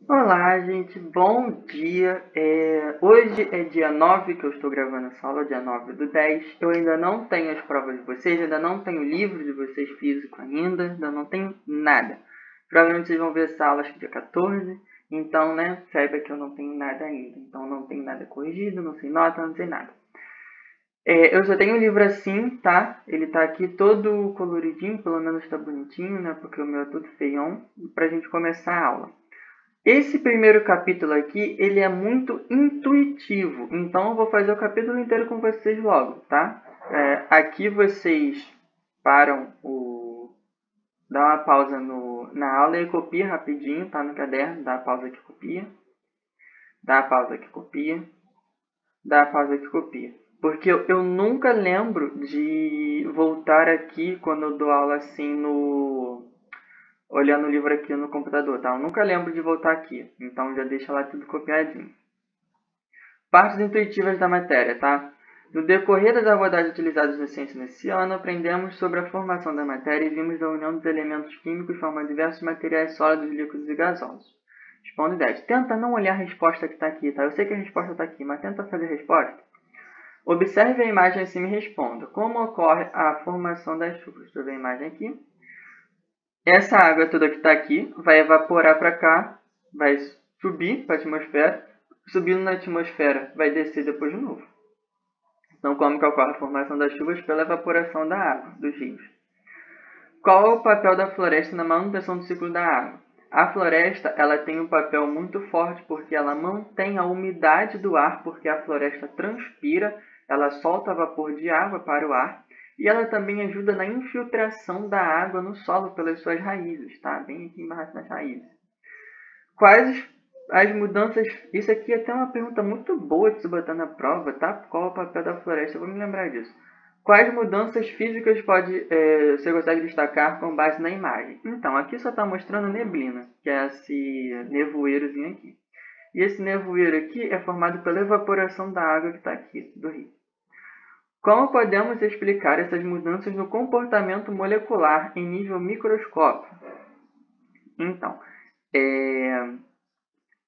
Olá, gente, bom dia. Hoje é dia 9 que eu estou gravando essa aula, dia 9 do 10. Eu ainda não tenho as provas de vocês, ainda não tenho o livro de vocês físico ainda não tenho nada. Provavelmente vocês vão ver essa aula acho que dia 14, então, né, saiba que eu não tenho nada ainda. Então, não tenho nada corrigido, não sei nota, não sei nada. Eu só tenho o livro assim, tá? Ele tá aqui todo coloridinho, pelo menos tá bonitinho, né, porque o meu é tudo feião, pra gente começar a aula. Esse primeiro capítulo aqui, ele é muito intuitivo, então eu vou fazer o capítulo inteiro com vocês logo, tá? Aqui vocês param dá uma pausa na aula e copia rapidinho, tá? No caderno, dá a pausa que copia, dá a pausa que copia, dá a pausa que copia. Porque eu nunca lembro de voltar aqui quando eu dou aula assim olhando o livro aqui no computador, tá? Eu nunca lembro de voltar aqui, então já deixa lá tudo copiadinho. Partes intuitivas da matéria, tá? No decorrer das abordagens utilizadas na ciência nesse ano, aprendemos sobre a formação da matéria e vimos a união dos elementos químicos formando diversos materiais sólidos, líquidos e gasosos. Responde 10. Tenta não olhar a resposta que está aqui, tá? Eu sei que a resposta está aqui, mas tenta fazer a resposta. Observe a imagem acima e responda. Como ocorre a formação das chuvas? Deixa eu ver a imagem aqui. Essa água toda que está aqui vai evaporar para cá, vai subir para a atmosfera. Subindo na atmosfera, vai descer depois de novo. Então, como que ocorre a formação das chuvas? Pela evaporação da água dos rios. Qual é o papel da floresta na manutenção do ciclo da água? A floresta ela tem um papel muito forte porque ela mantém a umidade do ar, porque a floresta transpira, ela solta vapor de água para o ar, e ela também ajuda na infiltração da água no solo pelas suas raízes, tá? Bem aqui embaixo das raízes. Quais as mudanças... Isso aqui é até uma pergunta muito boa de se botar na prova, tá? Qual é o papel da floresta? Eu vou me lembrar disso. Quais mudanças físicas você consegue destacar com base na imagem? Então, aqui só está mostrando neblina, que é esse nevoeirozinho aqui. E esse nevoeiro aqui é formado pela evaporação da água que está aqui, do rio. Como podemos explicar essas mudanças no comportamento molecular em nível microscópico? Então,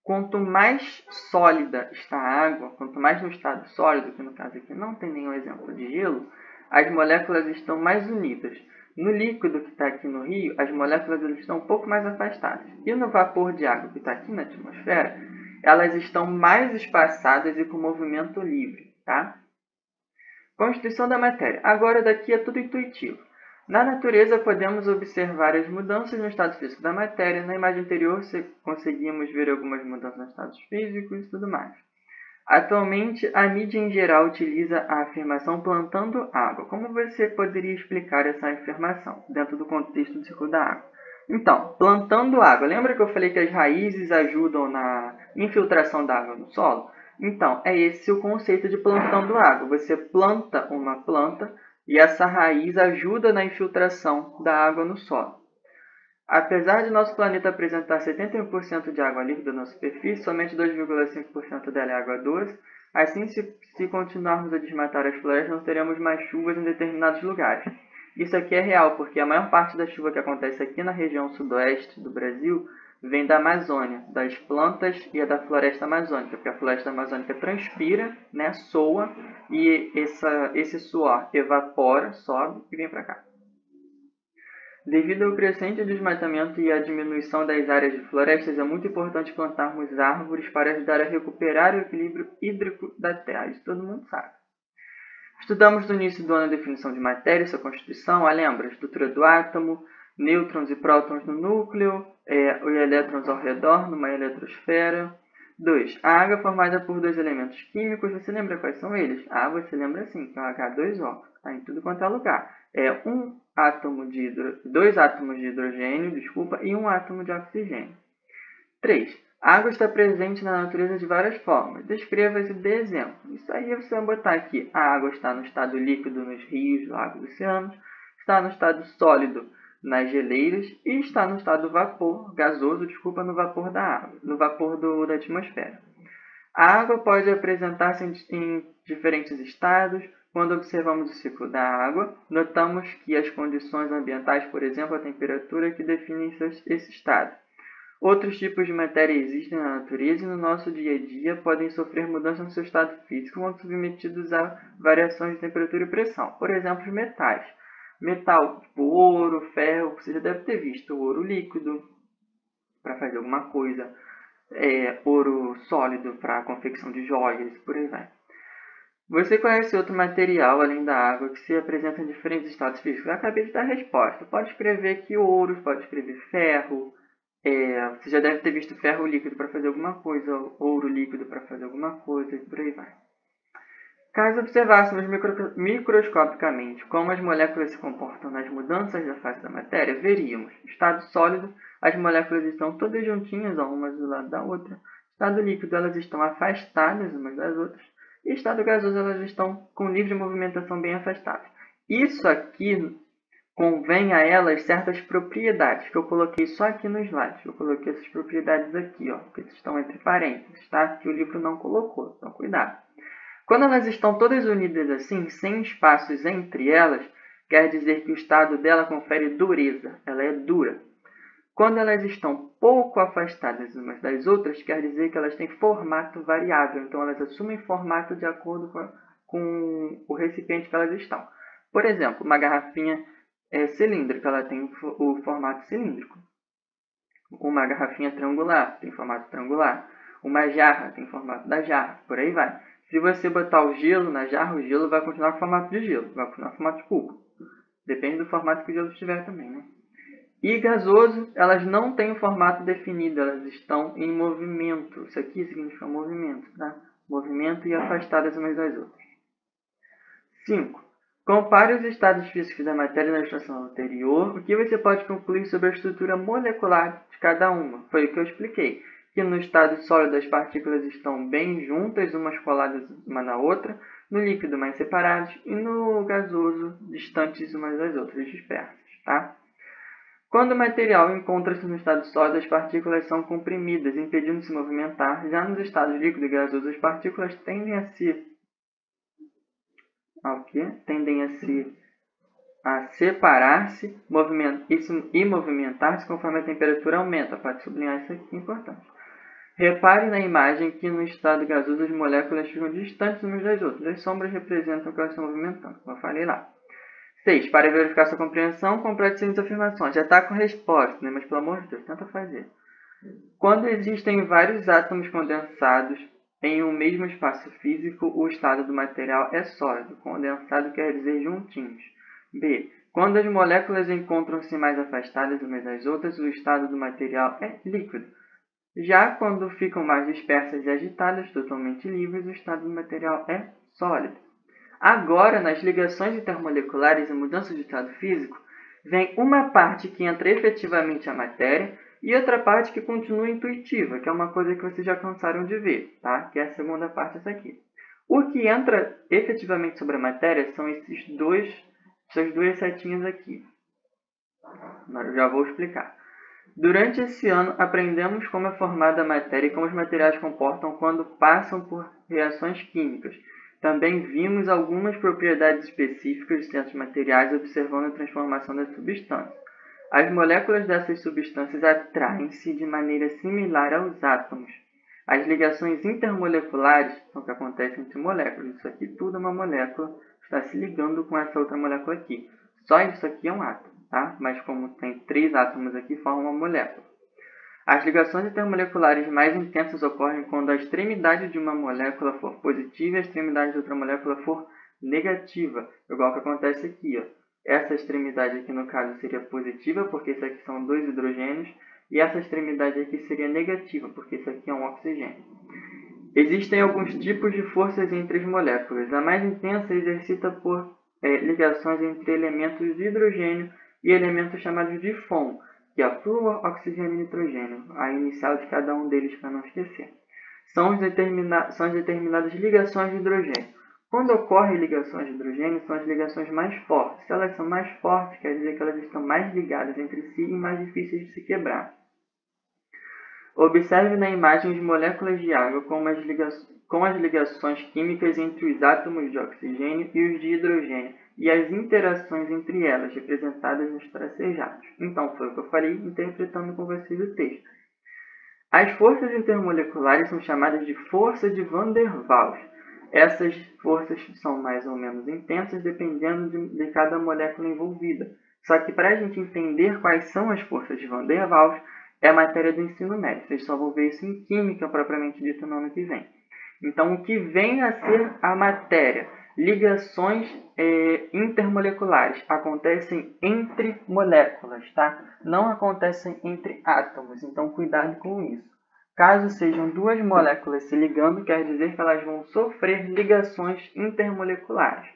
quanto mais sólida está a água, quanto mais no estado sólido, que no caso aqui não tem nenhum exemplo de gelo, as moléculas estão mais unidas. No líquido que está aqui no rio, as moléculas estão um pouco mais afastadas. E no vapor de água que está aqui na atmosfera, elas estão mais espaçadas e com movimento livre, tá? Constituição da matéria. Agora daqui é tudo intuitivo. Na natureza, podemos observar as mudanças no estado físico da matéria. Na imagem anterior, conseguimos ver algumas mudanças nos estados físicos e tudo mais. Atualmente, a mídia em geral utiliza a afirmação plantando água. Como você poderia explicar essa afirmação dentro do contexto do ciclo da água? Então, plantando água. Lembra que eu falei que as raízes ajudam na infiltração da água no solo? Então, é esse o conceito de plantando água. Você planta uma planta e essa raiz ajuda na infiltração da água no solo. Apesar de nosso planeta apresentar 71% de água líquida na superfície, somente 2,5% dela é água doce. Assim, se continuarmos a desmatar as florestas, não teremos mais chuvas em determinados lugares. Isso aqui é real, porque a maior parte da chuva que acontece aqui na região sudoeste do Brasil vem da Amazônia, das plantas e da floresta amazônica, porque a floresta amazônica transpira, né, soa, e esse suor evapora, sobe e vem para cá. Devido ao crescente desmatamento e à diminuição das áreas de florestas, é muito importante plantarmos árvores para ajudar a recuperar o equilíbrio hídrico da Terra. Isso todo mundo sabe. Estudamos no início do ano a definição de matéria, sua constituição, lembra? A estrutura do átomo, nêutrons e prótons no núcleo, e elétrons ao redor, numa eletrosfera. 2. A água é formada por dois elementos químicos. Você lembra quais são eles? Ah, você lembra sim, que é o H2O. Está em tudo quanto é lugar. Dois átomos de hidrogênio, e um átomo de oxigênio. 3. A água está presente na natureza de várias formas. Descreva-se de exemplo. Isso aí você vai botar aqui. A água está no estado líquido nos rios, lagos e oceanos. Está no estado sólido nas geleiras. E está no estado gasoso, no vapor da água, no vapor da atmosfera. A água pode apresentar-se em diferentes estados. Quando observamos o ciclo da água, notamos que as condições ambientais, por exemplo, a temperatura, que definem esse estado. Outros tipos de matéria existem na natureza e no nosso dia a dia podem sofrer mudanças no seu estado físico quando submetidos a variações de temperatura e pressão. Por exemplo, os metais. Metal, tipo ouro, ferro, você já deve ter visto ouro líquido para fazer alguma coisa, ouro sólido para a confecção de joias, por aí vai. Você conhece outro material além da água que se apresenta em diferentes estados físicos? Eu acabei de dar a resposta. Pode escrever aqui ouro, pode escrever ferro. Você já deve ter visto ferro líquido para fazer alguma coisa, ouro líquido para fazer alguma coisa, e por aí vai. Caso observássemos microscopicamente como as moléculas se comportam nas mudanças da fase da matéria, veríamos: estado sólido, as moléculas estão todas juntinhas, umas do lado da outra. Estado líquido, elas estão afastadas umas das outras. E estado gasoso, elas estão com livre movimentação bem afastadas. Isso aqui convém a elas certas propriedades, que eu coloquei só aqui no slide. Eu coloquei essas propriedades aqui, que estão entre parênteses, tá? Que o livro não colocou, então cuidado. Quando elas estão todas unidas assim, sem espaços entre elas, quer dizer que o estado dela confere dureza, ela é dura. Quando elas estão pouco afastadas umas das outras, quer dizer que elas têm formato variável, então elas assumem formato de acordo com o recipiente que elas estão. Por exemplo, uma garrafinha cilíndrica, ela tem o formato cilíndrico. Uma garrafinha triangular tem formato triangular. Uma jarra tem formato da jarra, por aí vai. Se você botar o gelo na jarra, o gelo vai continuar com formato de gelo, vai continuar com formato de cubo. Depende do formato que o gelo estiver também, né? E gasoso, elas não têm um formato definido, elas estão em movimento. Isso aqui significa movimento, tá? Movimento e afastadas umas das outras. 5. Compare os estados físicos da matéria na ilustração anterior. O que você pode concluir sobre a estrutura molecular de cada uma? Foi o que eu expliquei. Que no estado sólido as partículas estão bem juntas, umas coladas uma na outra, no líquido mais separadas e no gasoso distantes umas das outras, dispersas, tá? Quando o material encontra-se no estado sólido, as partículas são comprimidas, impedindo de se movimentar. Já nos estados líquido e gasoso, as partículas tendem a separar-se e movimentar-se conforme a temperatura aumenta. Pode sublinhar isso aqui, é importante. Repare na imagem que no estado gasoso as moléculas ficam distantes umas das outras. As sombras representam que elas estão movimentando, como eu falei lá. 6. Para verificar sua compreensão, complete as seguintes afirmações. Já está com resposta, né? Mas pelo amor de Deus, tenta fazer. Quando existem vários átomos condensados em um mesmo espaço físico, o estado do material é sólido. Condensado quer dizer juntinhos. B. Quando as moléculas encontram-se mais afastadas umas das outras, o estado do material é líquido. Já quando ficam mais dispersas e agitadas, totalmente livres, o estado do material é sólido. Agora, nas ligações intermoleculares e mudanças de estado físico, vem uma parte que entra efetivamente a matéria e outra parte que continua intuitiva, que é uma coisa que vocês já cansaram de ver, tá? Que é a segunda parte, essa aqui. O que entra efetivamente sobre a matéria são essas duas setinhas aqui. Eu já vou explicar. Durante esse ano, aprendemos como é formada a matéria e como os materiais se comportam quando passam por reações químicas. Também vimos algumas propriedades específicas de certos materiais observando a transformação das substâncias. As moléculas dessas substâncias atraem-se de maneira similar aos átomos. As ligações intermoleculares são o que acontece entre moléculas. Isso aqui tudo é uma molécula, está se ligando com essa outra molécula aqui. Só isso aqui é um átomo, tá? Mas como tem 3 átomos aqui, formam uma molécula. As ligações intermoleculares mais intensas ocorrem quando a extremidade de uma molécula for positiva e a extremidade de outra molécula for negativa, igual que acontece aqui. Essa extremidade aqui, no caso, seria positiva, porque isso aqui são 2 hidrogênios, e essa extremidade aqui seria negativa, porque isso aqui é um oxigênio. Existem alguns tipos de forças entre as moléculas. A mais intensa exercita por ligações entre elementos de hidrogênio e elementos chamados de FON, que é flúor, oxigênio e nitrogênio, a inicial de cada um deles para não esquecer. São as determinadas ligações de hidrogênio. Quando ocorrem ligações de hidrogênio, são as ligações mais fortes. Se elas são mais fortes, quer dizer que elas estão mais ligadas entre si e mais difíceis de se quebrar. Observe na imagem as moléculas de água com as ligações químicas entre os átomos de oxigênio e os de hidrogênio e as interações entre elas, representadas nos tracejados. Então, foi o que eu falei, interpretando com vocês o texto. As forças intermoleculares são chamadas de força de Van der Waals. Essas forças são mais ou menos intensas dependendo de cada molécula envolvida. Só que para a gente entender quais são as forças de Van der Waals, é matéria do ensino médio. Vocês só vão ver isso em química propriamente dita no ano que vem. Então, o que vem a ser a matéria? Ligações intermoleculares acontecem entre moléculas, tá? Não acontecem entre átomos, então cuidado com isso. Caso sejam duas moléculas se ligando, quer dizer que elas vão sofrer ligações intermoleculares.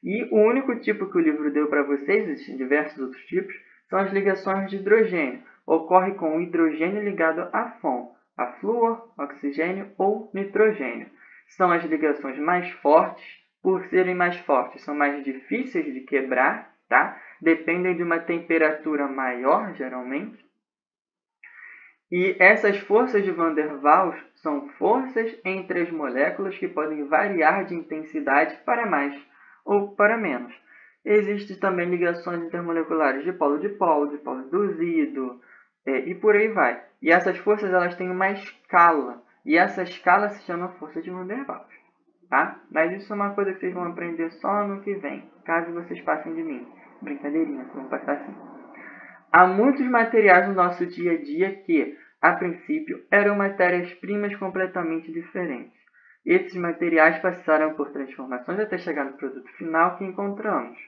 E o único tipo que o livro deu para vocês, existem diversos outros tipos, são as ligações de hidrogênio. Ocorre com o hidrogênio ligado a flúor, oxigênio ou nitrogênio. São as ligações mais fortes. Por serem mais fortes, são mais difíceis de quebrar, tá? Dependem de uma temperatura maior, geralmente. E essas forças de Van der Waals são forças entre as moléculas que podem variar de intensidade para mais ou para menos. Existem também ligações intermoleculares de polo induzido, e por aí vai. E essas forças elas têm uma escala, e essa escala se chama força de Van der Waals. Tá? Mas isso é uma coisa que vocês vão aprender só no que vem, caso vocês passem de mim. Brincadeirinha, vamos passar assim. Há muitos materiais no nosso dia a dia que, a princípio, eram matérias-primas completamente diferentes. Esses materiais passaram por transformações até chegar no produto final que encontramos.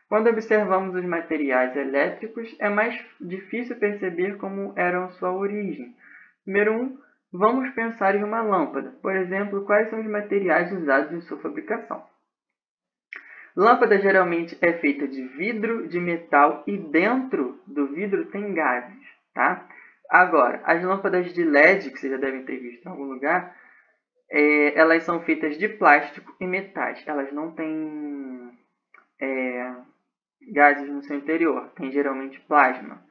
Quando observamos os materiais elétricos, é mais difícil perceber como eram sua origem. Número 1. Vamos pensar em uma lâmpada. Por exemplo, quais são os materiais usados em sua fabricação? Lâmpada geralmente é feita de vidro, de metal e dentro do vidro tem gases, tá? Agora, as lâmpadas de LED, que vocês já devem ter visto em algum lugar, elas são feitas de plástico e metais. Elas não têm gases no seu interior, tem geralmente plasma.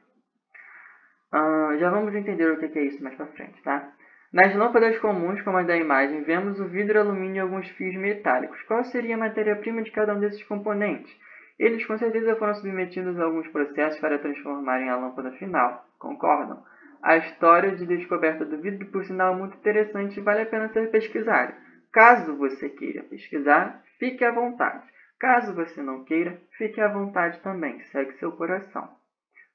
Já vamos entender o que é isso mais para frente, tá? Nas lâmpadas comuns, como a da imagem, vemos o vidro, alumínio e alguns fios metálicos. Qual seria a matéria-prima de cada um desses componentes? Eles com certeza foram submetidos a alguns processos para transformarem a lâmpada final. Concordam? A história de descoberta do vidro, por sinal, é muito interessante e vale a pena ser pesquisada. Caso você queira pesquisar, fique à vontade. Caso você não queira, fique à vontade também. Segue seu coração.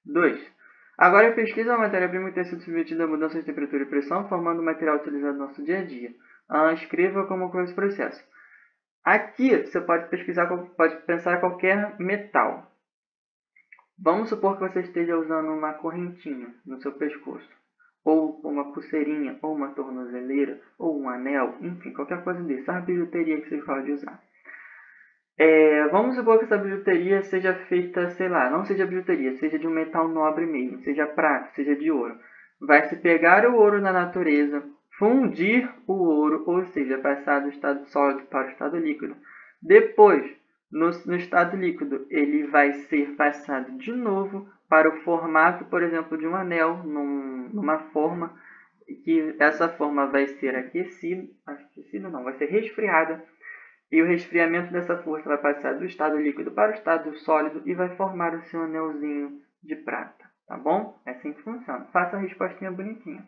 2. Agora pesquisa a matéria-prima que tem sido submetida a mudanças de temperatura e pressão, formando o material utilizado no nosso dia a dia. Escreva como ocorre esse processo. Aqui você pode pensar qualquer metal. Vamos supor que você esteja usando uma correntinha no seu pescoço, ou uma pulseirinha, ou uma tornozeleira, ou um anel, enfim, qualquer coisa desse. A bijuteria que você pode usar. Vamos supor que essa bijuteria seja feita, sei lá, não seja bijuteria, seja de um metal nobre mesmo, seja prata, seja de ouro. Vai se pegar o ouro na natureza, fundir o ouro, ou seja, passar do estado sólido para o estado líquido. Depois, no estado líquido, ele vai ser passado de novo para o formato, por exemplo, de um anel, numa forma, que essa forma vai ser vai ser resfriada. E o resfriamento dessa força vai passar do estado líquido para o estado sólido e vai formar o seu anelzinho de prata, tá bom? É assim que funciona. Faça a respostinha bonitinha.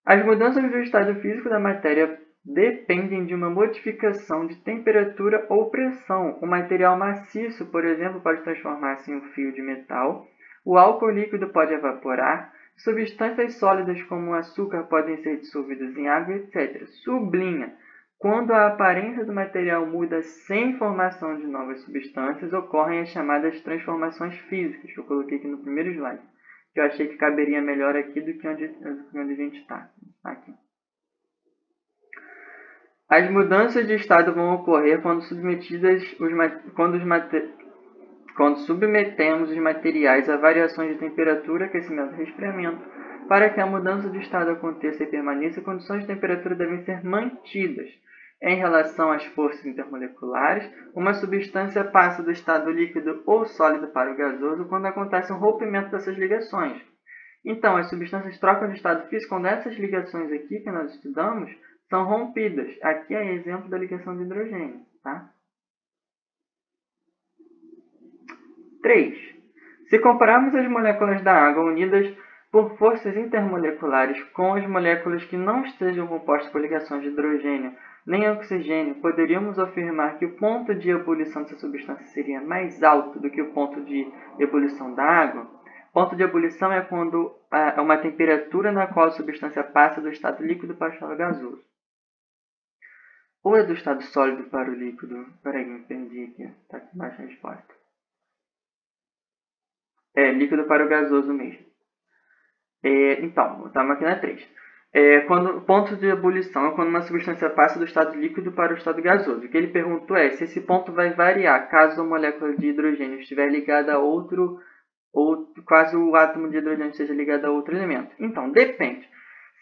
As mudanças do estado físico da matéria dependem de uma modificação de temperatura ou pressão. O material maciço, por exemplo, pode transformar-se em um fio de metal. O álcool líquido pode evaporar. Substâncias sólidas como o açúcar podem ser dissolvidas em água, etc. Sublinha. Quando a aparência do material muda sem formação de novas substâncias, ocorrem as chamadas transformações físicas, que eu coloquei aqui no primeiro slide, que eu achei que caberia melhor aqui do que onde a gente está. Aqui. As mudanças de estado vão ocorrer quando submetemos os materiais a variações de temperatura, aquecimento e resfriamento. Para que a mudança de estado aconteça e permaneça, condições de temperatura devem ser mantidas. Em relação às forças intermoleculares, uma substância passa do estado líquido ou sólido para o gasoso quando acontece um rompimento dessas ligações. Então, as substâncias trocam de estado físico quando essas ligações aqui que nós estudamos são rompidas. Aqui é exemplo da ligação de hidrogênio. Tá? 3. Se compararmos as moléculas da água unidas por forças intermoleculares com as moléculas que não estejam compostas por ligações de hidrogênio nem oxigênio, poderíamos afirmar que o ponto de ebulição dessa substância seria mais alto do que o ponto de ebulição da água. Ponto de ebulição é quando é uma temperatura na qual a substância passa do estado líquido para o estado gasoso. Ou é do estado sólido para o líquido? Peraí, me perdi aqui. Está aqui embaixo a resposta. É líquido para o gasoso mesmo. Então, estamos aqui na 3. Quando, ponto de ebulição é quando uma substância passa do estado líquido para o estado gasoso. O que ele perguntou é se esse ponto vai variar caso a molécula de hidrogênio estiver ligada a outro, ou caso o átomo de hidrogênio esteja ligado a outro elemento. Então, depende.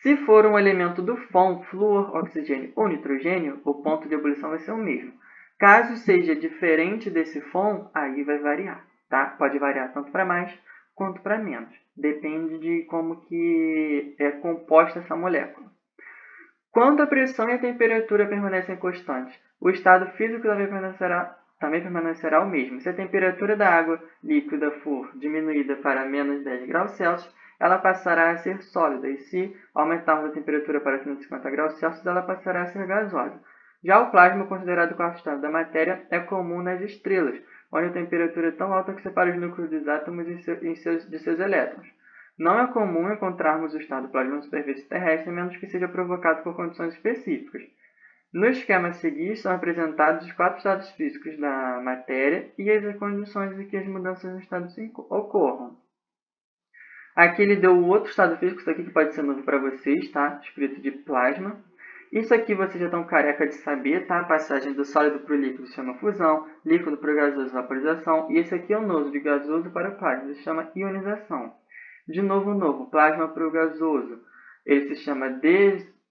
Se for um elemento do FON, flúor, oxigênio ou nitrogênio, o ponto de ebulição vai ser o mesmo. Caso seja diferente desse FON, aí vai variar. Tá? Pode variar tanto para mais quanto para menos. Depende de como que é composta essa molécula. Quando a pressão e a temperatura permanecem constantes, o estado físico também permanecerá o mesmo. Se a temperatura da água líquida for diminuída para menos 10 graus Celsius, ela passará a ser sólida, e se aumentarmos a temperatura para 550 graus Celsius, ela passará a ser gasosa. Já o plasma, considerado o quarto estado da matéria, é comum nas estrelas, onde a temperatura é tão alta que separa os núcleos dos átomos de seus elétrons. Não é comum encontrarmos o estado plasma na superfície terrestre, a menos que seja provocado por condições específicas. No esquema a seguir, são apresentados os 4 estados físicos da matéria e as condições em que as mudanças no estado ocorram. Aqui ele deu o outro estado físico, isso aqui que pode ser novo para vocês, tá? Escrito de plasma. Isso aqui vocês já estão careca de saber, tá? A passagem do sólido para o líquido se chama fusão, líquido para o gasoso vaporização, e esse aqui é o novo, de gasoso para o plasma, ele se chama ionização. De novo, o novo, plasma para o gasoso, ele se chama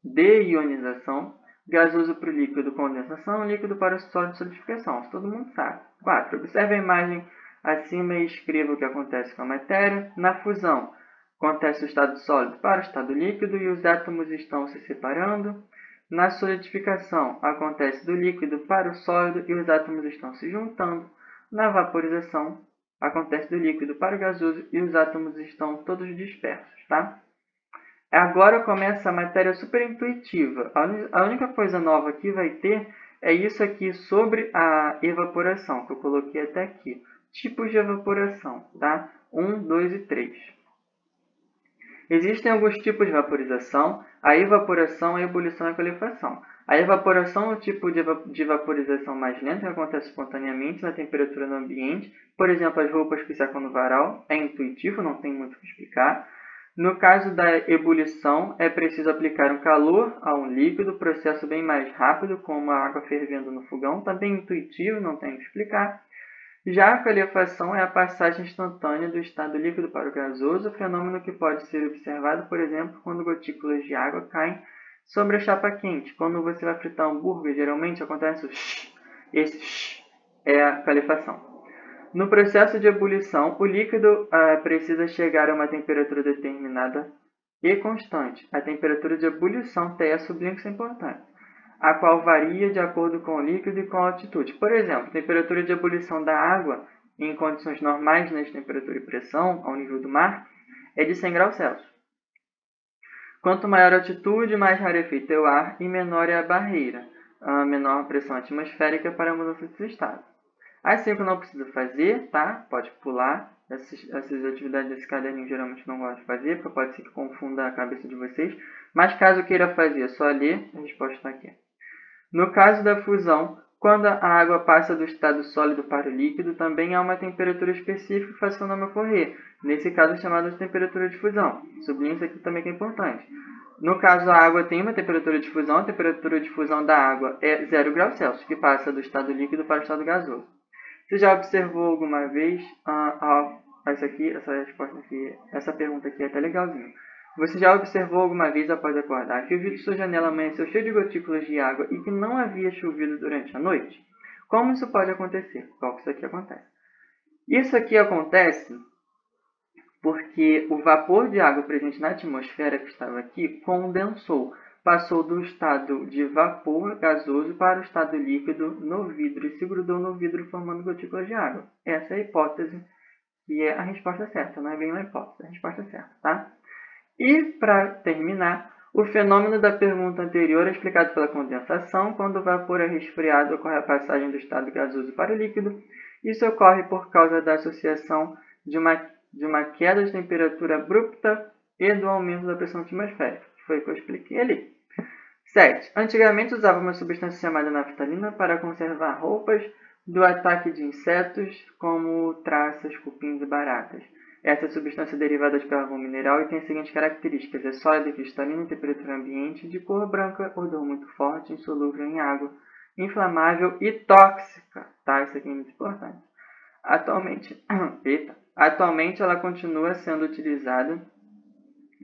deionização, gasoso para o líquido, condensação, líquido para o sólido, solidificação. Isso todo mundo sabe. 4. Observe a imagem acima e escreva o que acontece com a matéria. Na fusão, acontece o estado sólido para o estado líquido e os átomos estão se separando. Na solidificação, acontece do líquido para o sólido e os átomos estão se juntando. Na vaporização, acontece do líquido para o gasoso e os átomos estão todos dispersos, tá? Agora começa a matéria super intuitiva. A única coisa nova que vai ter é isso aqui sobre a evaporação, que eu coloquei até aqui. Tipos de evaporação, tá? 1, 2 e 3. Existem alguns tipos de vaporização, a evaporação, a ebulição e a calefação. A evaporação é o tipo de vaporização mais lenta que acontece espontaneamente na temperatura do ambiente. Por exemplo, as roupas que secam no varal. É intuitivo, não tem muito o que explicar. No caso da ebulição, é preciso aplicar um calor a um líquido, processo bem mais rápido, como a água fervendo no fogão. Também intuitivo, não tem o que explicar. Já a calefação é a passagem instantânea do estado líquido para o gasoso, fenômeno que pode ser observado, por exemplo, quando gotículas de água caem sobre a chapa quente. Quando você vai fritar hambúrguer, geralmente acontece o shh. Esse shh é a calefação. No processo de ebulição, o líquido precisa chegar a uma temperatura determinada e constante. A temperatura de ebulição, T, sublinho que isso é importante, a qual varia de acordo com o líquido e com a altitude. Por exemplo, a temperatura de ebulição da água em condições normais, de temperatura e pressão, ao nível do mar, é de 100 graus Celsius. Quanto maior a altitude, mais rarefeito é o ar e menor é a barreira, a menor pressão atmosférica para a mudança desse estado. Assim que não precisa fazer, tá? Pode pular. Essas atividades desse caderninho geralmente não gosto de fazer, porque pode ser que confunda a cabeça de vocês. Mas caso queira fazer, é só ler, a resposta está aqui. No caso da fusão, quando a água passa do estado sólido para o líquido, também há uma temperatura específica que faz o fenômeno ocorrer. Nesse caso, é chamada de temperatura de fusão. Sublinho isso aqui também que é importante. No caso, a água tem uma temperatura de fusão. A temperatura de fusão da água é 0 graus Celsius, que passa do estado líquido para o estado gasoso. Você já observou alguma vez essa pergunta aqui é até legalzinha. Você já observou alguma vez após acordar que o vidro de sua janela amanheceu cheio de gotículas de água e que não havia chovido durante a noite? Como isso pode acontecer? Qual que isso aqui acontece? Isso aqui acontece porque o vapor de água presente na atmosfera que estava aqui condensou. Passou do estado de vapor gasoso para o estado líquido no vidro e se grudou no vidro formando gotículas de água. Essa é a hipótese e é a resposta certa, não é bem uma hipótese, é a resposta certa, tá? E, para terminar, o fenômeno da pergunta anterior é explicado pela condensação. Quando o vapor é resfriado, ocorre a passagem do estado gasoso para o líquido. Isso ocorre por causa da associação de uma queda de temperatura abrupta e do aumento da pressão atmosférica, que foi o que eu expliquei ali. 7. Antigamente usava uma substância chamada naftalina para conservar roupas do ataque de insetos como traças, cupins e baratas. Essa substância é derivada de carvão mineral e tem as seguintes características: é sólida e cristalina em temperatura ambiente, de cor branca, odor muito forte, insolúvel em água, inflamável e tóxica. Tá? Isso aqui é muito importante. Atualmente ela continua sendo utilizada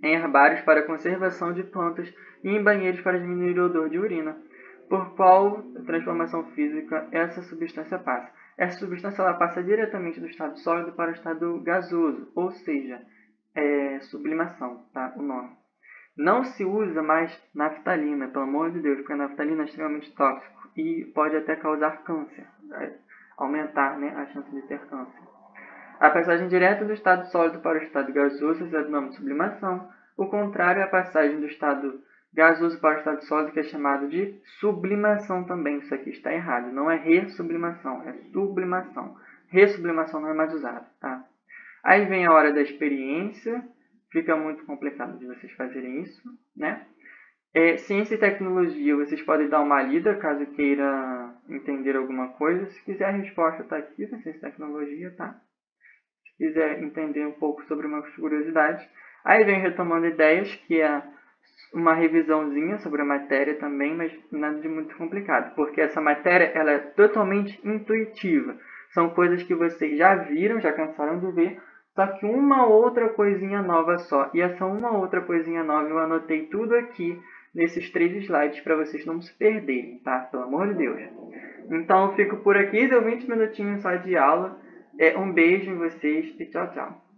em herbários para conservação de plantas e em banheiros para diminuir o odor de urina. Por qual transformação física essa substância passa? Essa substância ela passa diretamente do estado sólido para o estado gasoso, ou seja, sublimação, tá? O nome. Não se usa mais naftalina, pelo amor de Deus, porque a naftalina é extremamente tóxico e pode até causar câncer, aumentar, né, a chance de ter câncer. A passagem direta do estado sólido para o estado gasoso é o nome de sublimação. O contrário é a passagem do estado gasoso para o estado sólido, que é chamado de sublimação também. Isso aqui está errado. Não é ressublimação, é sublimação. Ressublimação não é mais usado, tá? Aí vem a hora da experiência. Fica muito complicado de vocês fazerem isso, né? Ciência e tecnologia, vocês podem dar uma lida caso queira entender alguma coisa. Se quiser, a resposta está aqui na ciência e tecnologia, tá? Se quiser entender um pouco sobre umas curiosidades. Aí vem retomando ideias, que é uma revisãozinha sobre a matéria também, mas nada de muito complicado, porque essa matéria ela é totalmente intuitiva. São coisas que vocês já viram, já cansaram de ver, só que uma outra coisinha nova só. E essa uma outra coisinha nova eu anotei tudo aqui nesses 3 slides para vocês não se perderem, tá? Pelo amor de Deus. Então eu fico por aqui, deu 20 minutinhos só de aula. Um beijo em vocês e tchau, tchau.